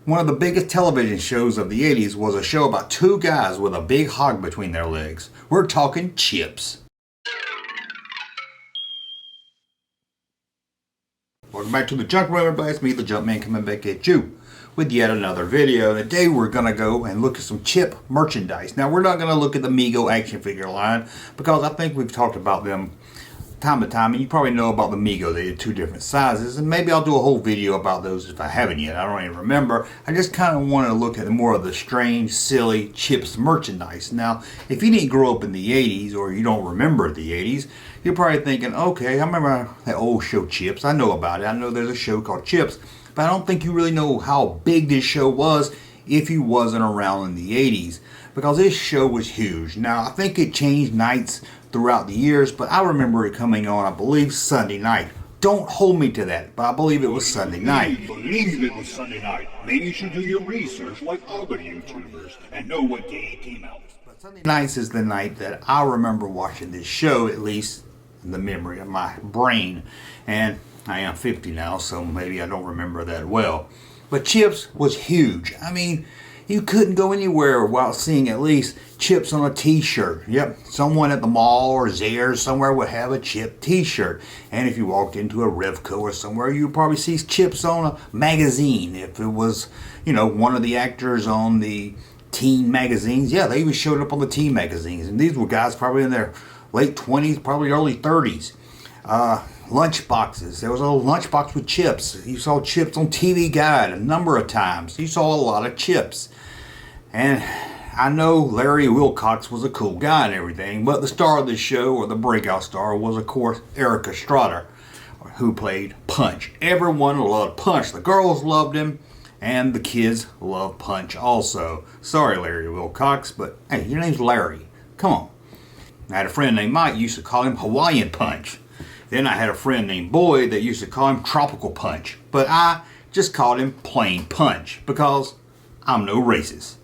One of the biggest television shows of the 80s was a show about two guys with a big hog between their legs. We're talking CHiPs. Welcome back to the Junkman PLUS. Me, the Junkman, coming back at you with yet another video. Today we're going to go and look at some CHiP merchandise. Now we're not going to look at the Mego action figure line because I think we've talked about them time to time, and you probably know about the Mego. They had two different sizes, and maybe I'll do a whole video about those if I haven't yet. I don't even remember. I just kind of want to look at more of the strange, silly CHiPs merchandise. Now, if you didn't grow up in the 80s or you don't remember the 80s, you're probably thinking, okay, I remember that old show CHiPs. I know about it. I know there's a show called CHiPs, but I don't think you really know how big this show was if you wasn't around in the 80s, because this show was huge. Now, I think it changed nights throughout the years, but I remember it coming on, I believe, Sunday night. Don't hold me to that, but I believe it was Sunday night. I believe it was Sunday night. Maybe you should do your research like other YouTubers and know what day it came out. But Sunday nights is the night that I remember watching this show, at least in the memory of my brain. And I am 50 now, so maybe I don't remember that well. But CHiPs was huge. I mean, you couldn't go anywhere without seeing at least CHiPs on a t-shirt. Yep, someone at the mall or Zayre's somewhere would have a CHiP t-shirt. And if you walked into a Revco or somewhere, you'd probably see CHiPs on a magazine. If it was, you know, one of the actors on the teen magazines, yeah, they even showed up on the teen magazines. And these were guys probably in their late 20s, probably early 30s. Lunch boxes. There was a lunchbox with CHiPs. You saw CHiPs on TV Guide a number of times. You saw a lot of CHiPs. And I know Larry Wilcox was a cool guy and everything, but the star of the show, or the breakout star, was of course Erik Estrada, who played Punch. Everyone loved Punch. The girls loved him, and the kids loved Punch also. Sorry, Larry Wilcox, but hey, your name's Larry. Come on. I had a friend named Mike, used to call him Hawaiian Punch. Then I had a friend named Boyd that used to call him Tropical Punch. But I just called him Plain Punch because I'm no racist.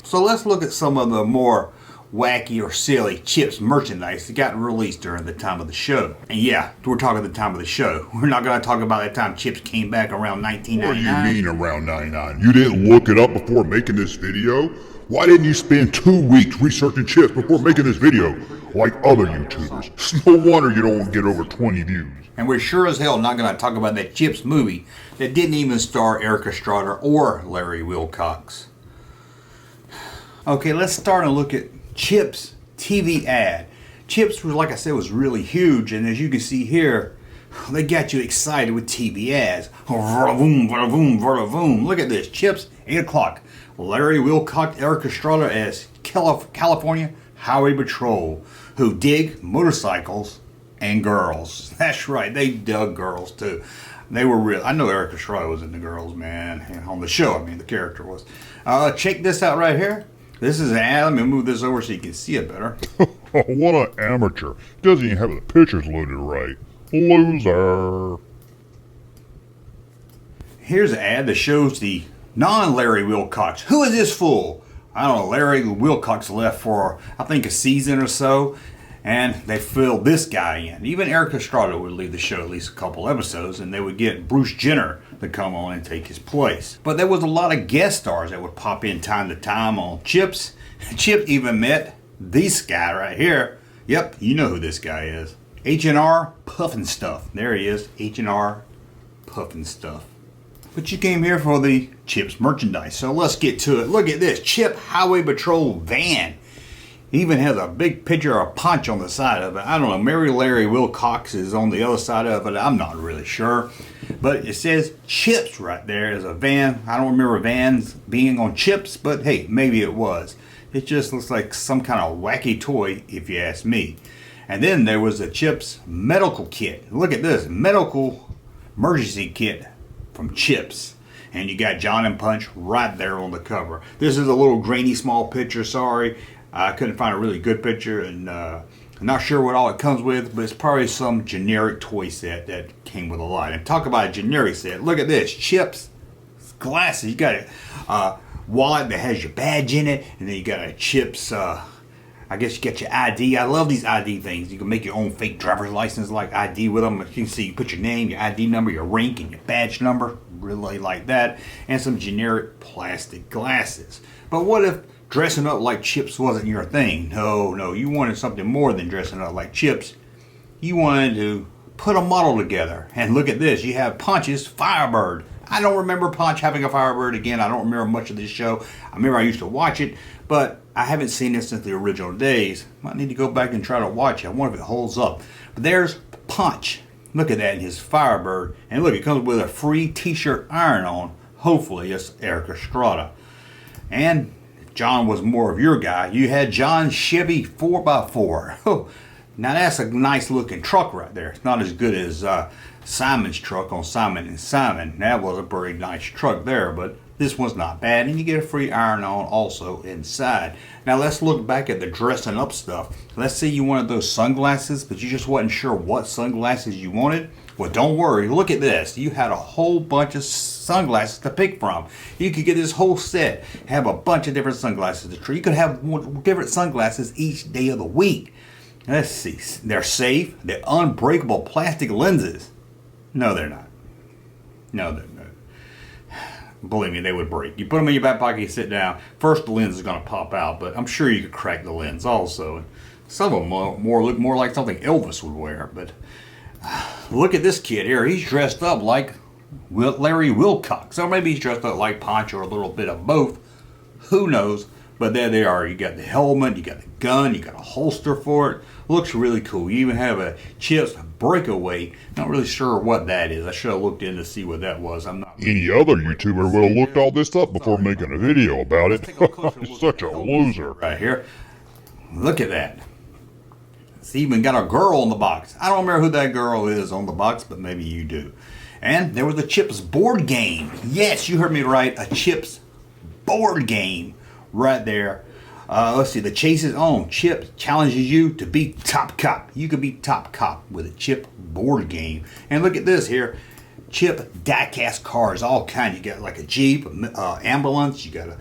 So let's look at some of the more wacky or silly CHiPs merchandise that got released during the time of the show. And yeah, we're talking the time of the show. We're not going to talk about that time CHiPs came back around 1999. What do you mean around 99? You didn't look it up before making this video? Why didn't you spend 2 weeks researching CHiPs before making this video like other YouTubers? It's no wonder you don't get over 20 views. And we're sure as hell not going to talk about that CHiPs movie that didn't even star Erik Estrada or Larry Wilcox. Okay, let's start and look at CHiPs TV ad. CHiPs was, like I said, was really huge, and as you can see here, they got you excited with TV ads. Vravoom, vravoom, vravoom. Look at this. CHiPs, 8 o'clock. Larry Wilcox, Erik Estrada as California Highway Patrol, who dig motorcycles and girls. That's right, they dug girls too. They were real. I know Erik Estrada was into girls, man. And on the show, I mean, the character was. Check this out right here. This is an ad. Let me move this over so you can see it better. What an amateur. Doesn't even have the pictures loaded right. Loser. Here's an ad that shows the non-Larry Wilcox. Who is this fool? I don't know. Larry Wilcox left for, I think, a season or so, and they filled this guy in. Even Erik Estrada would leave the show at least a couple episodes, and they would get Bruce Jenner to come on and take his place. But there was a lot of guest stars that would pop in time to time on CHiPs. CHiP even met this guy right here. Yep, you know who this guy is. H&R Puffin Stuff. There he is, H&R Puffin Stuff. But you came here for the CHiPs merchandise, so let's get to it. Look at this, CHiP Highway Patrol van. It even has a big picture of Punch on the side of it. I don't know, maybe Larry Wilcox is on the other side of it. I'm not really sure. But it says CHiPs right there as a van. I don't remember vans being on CHiPs, but hey, maybe it was. It just looks like some kind of wacky toy, if you ask me. And then there was a CHiPs medical kit. Look at this, medical emergency kit from CHiPs. And you got John and Punch right there on the cover. This is a little grainy small picture, sorry. I couldn't find a really good picture, and I'm not sure what all it comes with, but it's probably some generic toy set that came with a lot. And talk about a generic set. Look at this, CHiPs glasses. You got a wallet that has your badge in it, and then you got a CHiPs, I guess you get your ID. I love these ID things. You can make your own fake driver's license like ID with them. You can see, you put your name, your ID number, your rank, and your badge number really like that, and some generic plastic glasses. But what if dressing up like Chips wasn't your thing? No, you wanted something more than dressing up like Chips. You wanted to put a model together. And look at this, you have Punch's Firebird. I don't remember Punch having a Firebird. Again, I don't remember much of this show. I remember I used to watch it, but I haven't seen it since the original days. Might need to go back and try to watch it. I wonder if it holds up. But there's Punch. Look at that in his Firebird. And look, it comes with a free t-shirt iron-on. Hopefully it's Eric Estrada. And John was more of your guy. You had John's Chevy 4x4. Oh, now that's a nice looking truck right there. It's not as good as Simon's truck on Simon and Simon. That was a pretty nice truck there, but this one's not bad, and you get a free iron-on also inside. Now let's look back at the dressing up stuff. Let's say you wanted those sunglasses, but you just wasn't sure what sunglasses you wanted. Well, don't worry. Look at this. You had a whole bunch of sunglasses to pick from. You could get this whole set, have a bunch of different sunglasses to try. You could have different sunglasses each day of the week. Let's see. They're safe. They're unbreakable plastic lenses. No, they're not. No, they're not. Believe me, they would break. You put them in your back pocket, you sit down. First, the lens is going to pop out, but I'm sure you could crack the lens also. Some of them look more like something Elvis would wear. But look at this kid here. He's dressed up like Larry Wilcox. Or maybe he's dressed up like Poncho, or a little bit of both. Who knows? But there they are. You got the helmet, you got the gun, you got a holster for it. Looks really cool. You even have a Chips breakaway. Not really sure what that is. I should have looked in to see what that was. I'm not. Any other YouTuber would have looked all this up before making a video about it. Such a loser. Right here. Look at that. It's even got a girl on the box. I don't remember who that girl is on the box, but maybe you do. And there was a Chips board game. Yes, you heard me right. A Chips board game right there. Let's see. The chase is on. Chip challenges you to be top cop. You could be top cop with a Chip board game. And look at this here. Chip diecast cars, all kinds. You got like a Jeep, ambulance. You got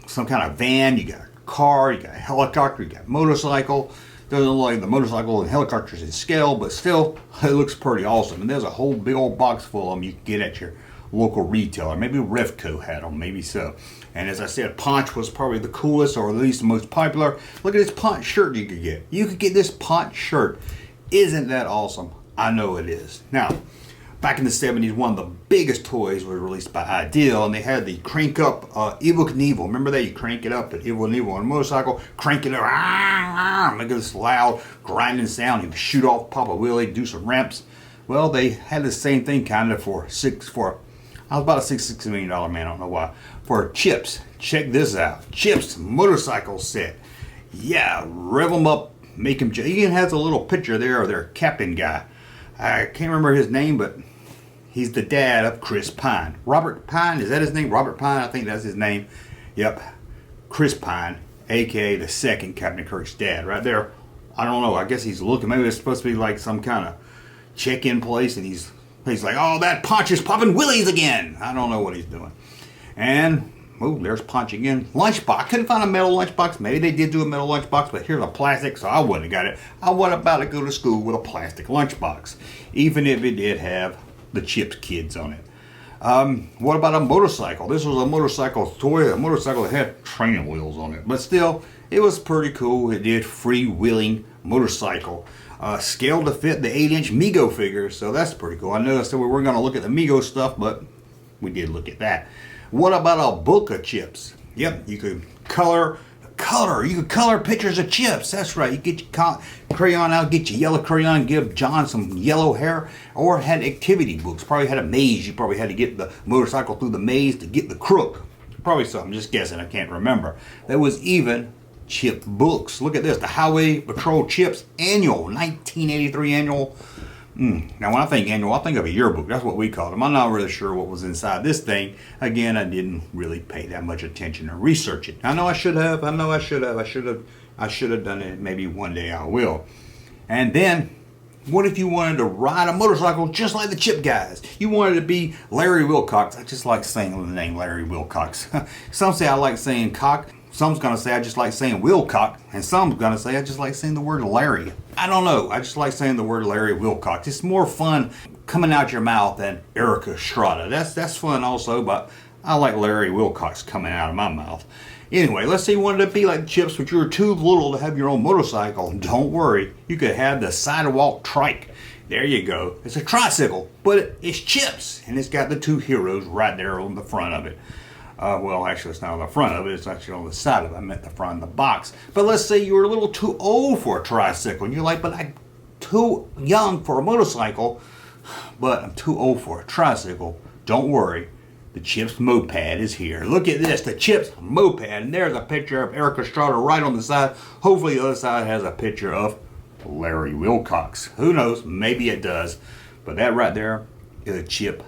some kind of van. You got a car. You got a helicopter. You got a motorcycle. Doesn't look like the motorcycle and helicopters in scale, but still, it looks pretty awesome. And there's a whole big old box full of them you can get at your local retailer. Maybe Revco had them, maybe so. And as I said, Punch was probably the coolest, or at least the most popular. Look at this Punch shirt you could get. You could get this Punch shirt. Isn't that awesome? I know it is. Now, back in the 70s, one of the biggest toys was released by Ideal, and they had the crank up Evel Knievel. Remember that? You crank it up at Evel Knievel on a motorcycle, crank it up, make this loud grinding sound. He would shoot off, pop a wheelie, do some ramps. Well, they had the same thing kind of for I was about a $6 million man, I don't know why. For Chips, check this out. Chips motorcycle set. Yeah, rev them up, make them. He even has a little picture there of their captain guy. I can't remember his name, but he's the dad of Chris Pine. Robert Pine, is that his name? Robert Pine, I think that's his name. Yep, Chris Pine, aka the second Captain Kirk's dad, right there. I don't know. I guess he's looking. Maybe it's supposed to be like some kind of check-in place, and he's like, oh, that Punch is popping willies again. I don't know what he's doing. And, oh, there's Punch again. Lunchbox. I couldn't find a metal lunchbox. Maybe they did do a metal lunchbox, but here's a plastic, so I wouldn't have got it. I wasn't about to go to school with a plastic lunchbox, even if it did have the Chips kids on it. What about a motorcycle? This was a motorcycle toy, a motorcycle that had training wheels on it. But still, it was pretty cool. It did freewheeling motorcycle. Scaled to fit the 8-inch Mego figure, so that's pretty cool. I know I said we weren't going to look at the Mego stuff, but we did look at that. What about a book of Chips? Yep, you could color. You could color pictures of Chips. That's right. You get your crayon out, get your yellow crayon, give John some yellow hair, or had activity books. Probably had a maze. You probably had to get the motorcycle through the maze to get the crook. Probably so. I'm just guessing. I can't remember. There was even Chip books. Look at this. The Highway Patrol Chips Annual, 1983 Annual. Now, when I think annual, I think of a yearbook. That's what we call them. I'm not really sure what was inside this thing. Again, I didn't really pay that much attention or research it. I know I should have. I should have done it. Maybe one day I will. And then, what if you wanted to ride a motorcycle just like the Chip guys? You wanted to be Larry Wilcox. I just like saying the name Larry Wilcox. Some say I like saying cock. Some's going to say I just like saying Wilcox, and some's going to say I just like saying the word Larry. I don't know. I just like saying the word Larry Wilcox. It's more fun coming out your mouth than Erica Estrada. That's fun also, but I like Larry Wilcox coming out of my mouth. Anyway, let's say you wanted to be like Chips, but you were too little to have your own motorcycle. Don't worry, you could have the sidewalk trike. There you go. It's a tricycle, but it's Chips, and it's got the two heroes right there on the front of it. Well, actually, it's not on the front of it. It's actually on the side of it. I meant the front of the box. But let's say you were a little too old for a tricycle, and you're like, but I'm too young for a motorcycle, but I'm too old for a tricycle. Don't worry. The Chips moped is here. Look at this, the Chips moped, and there's a picture of Erica Estrada right on the side. Hopefully the other side has a picture of Larry Wilcox. Who knows, maybe it does. But that right there is a Chip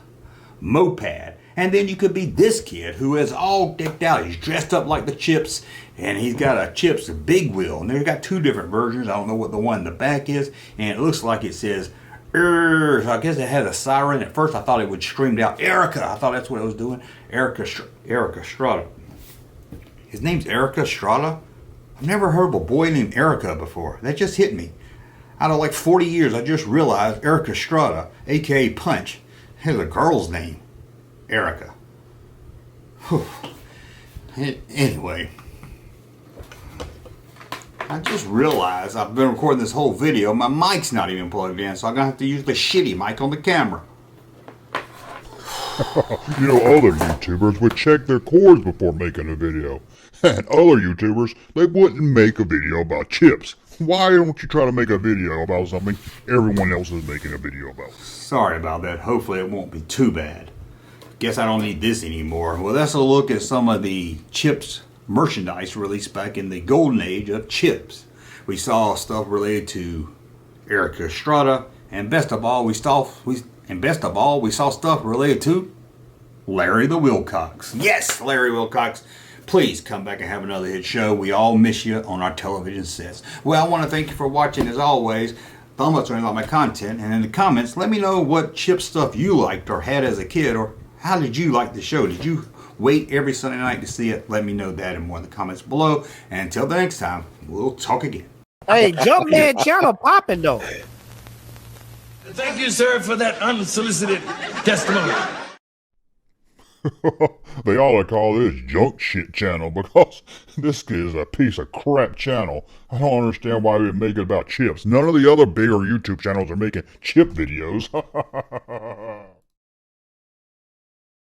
moped. And then you could be this kid who is all decked out. He's dressed up like the Chips, and he's got a Chips big wheel. And they've got two different versions. I don't know what the one in the back is, and it looks like it says so I guess it has a siren. At first I thought it would scream out Erica. I thought that's what it was doing. Erica Estrada. His name's Erica Estrada? I've never heard of a boy named Erica before. That just hit me. Out of like 40 years, I just realized Erica Estrada, aka Punch, has a girl's name. Erica. Whew. Anyway. I just realized I've been recording this whole video. My mic's not even plugged in, so I'm going to have to use the shitty mic on the camera. You know, other YouTubers would check their cords before making a video. And other YouTubers, they wouldn't make a video about Chips. Why don't you try to make a video about something everyone else is making a video about? Sorry about that. Hopefully it won't be too bad. Guess I don't need this anymore. Well, that's a look at some of the Chips merchandise released back in the golden age of Chips. We saw stuff related to Erica Estrada, and best of all, we saw stuff related to Larry the Wilcox. Yes, Larry Wilcox. Please come back and have another hit show. We all miss you on our television sets. Well, I want to thank you for watching as always. Thumb ups on my content, and in the comments, let me know what Chip stuff you liked or had as a kid, or how did you like the show? Did you wait every Sunday night to see it? Let me know that in one of the comments below. And until the next time, we'll talk again. Hey, Junkman channel popping though. Thank you, sir, for that unsolicited testimony. They ought to call this Junk Shit Channel, because this is a piece of crap channel. I don't understand why we make it about Chips. None of the other bigger YouTube channels are making chip videos.